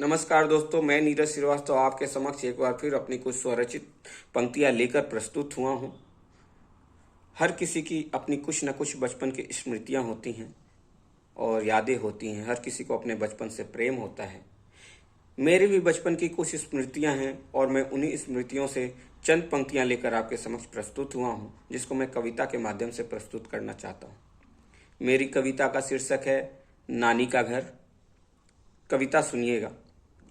नमस्कार दोस्तों, मैं नीरज श्रीवास्तव आपके समक्ष एक बार फिर अपनी कुछ स्वरचित पंक्तियां लेकर प्रस्तुत हुआ हूं। हर किसी की अपनी कुछ न कुछ बचपन की स्मृतियां होती हैं और यादें होती हैं। हर किसी को अपने बचपन से प्रेम होता है। मेरी भी बचपन की कुछ स्मृतियां हैं और मैं उन्हीं स्मृतियों से चंद पंक्तियां लेकर आपके समक्ष प्रस्तुत हुआ हूं, जिसको मैं कविता के माध्यम से प्रस्तुत करना चाहता हूं। मेरी कविता का शीर्षक है नानी का घर। कविता सुनिएगा,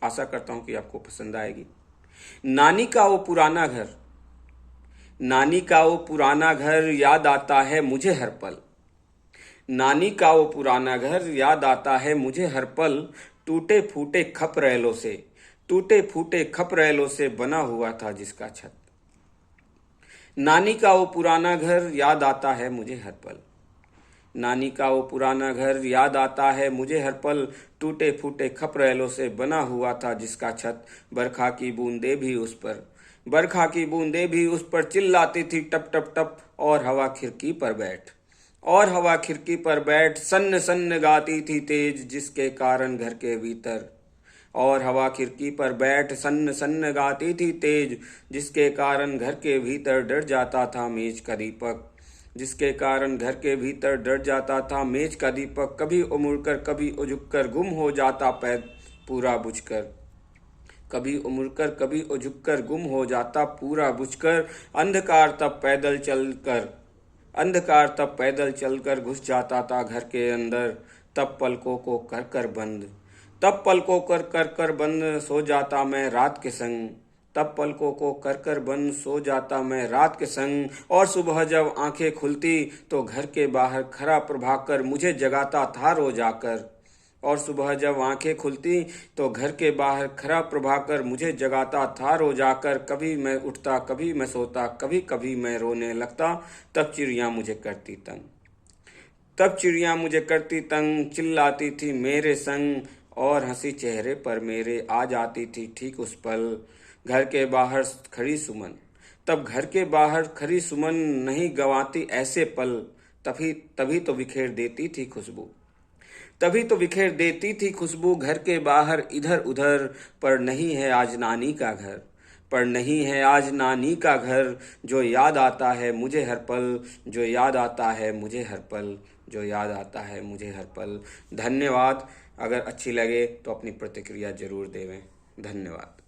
आशा करता हूं कि आपको पसंद आएगी। नानी का वो पुराना घर, नानी का वो पुराना घर याद आता है मुझे हर पल। नानी का वो पुराना घर याद आता है मुझे हर पल। टूटे फूटे खपरेलों से, टूटे फूटे खपरेलों से बना हुआ था जिसका छत। नानी का वो पुराना घर याद आता है मुझे हर पल। नानी का वो पुराना घर याद आता है मुझे हर पल। टूटे फूटे खपरेलों से बना हुआ था जिसका छत। बरखा की बूंदें भी उस पर, बरखा की बूंदें भी उस पर चिल्लाती थी टप टप टप। और हवा खिड़की पर बैठ, और हवा खिड़की पर बैठ सन्न सन्न गाती थी तेज, जिसके कारण घर के भीतर, और हवा खिड़की पर बैठ सन्न सन्न गाती थी तेज, जिसके कारण घर के भीतर डर जाता था मेज का दीपक। जिसके कारण घर के भीतर डर जाता था मेज का दीपक। कभी उमुड़कर कभी उझुककर गुम हो जाता पैद पूरा बुझकर। कभी उमुड़कर कभी उझुककर गुम हो जाता पूरा बुझकर। अंधकार तब पैदल चलकर, अंधकार तब पैदल चलकर घुस जाता था घर के अंदर। तब पलकों को कर कर बंद, तब पलकों कर कर बंद सो जाता मैं रात के संग। तब पलकों को कर कर बंद सो जाता मैं रात के संग। और सुबह जब आंखें खुलती तो घर के बाहर खड़ा प्रभाकर मुझे जगाता था रोज आकर। और सुबह जब आंखें खुलती तो घर के बाहर खड़ा प्रभाकर मुझे जगाता था रोज आकर। कभी मैं उठता कभी मैं सोता, कभी कभी मैं रोने लगता। तब चिड़िया मुझे करती तंग, तब चिड़िया मुझे करती तंग। चिल्लाती थी मेरे संग और हंसी चेहरे पर मेरे आ जाती थी ठीक उस पल। घर के बाहर खड़ी सुमन, तब घर के बाहर खड़ी सुमन नहीं गंवाती ऐसे पल। तभी तभी तो बिखेर देती थी खुशबू, तभी तो बिखेर देती थी खुशबू घर के बाहर इधर उधर। पर नहीं है आज नानी का घर, पर नहीं है आज नानी का घर। जो याद आता है मुझे हर पल, जो याद आता है मुझे हर पल, जो याद आता है मुझे हर पल। धन्यवाद। अगर अच्छी लगे तो अपनी प्रतिक्रिया जरूर देवें। धन्यवाद।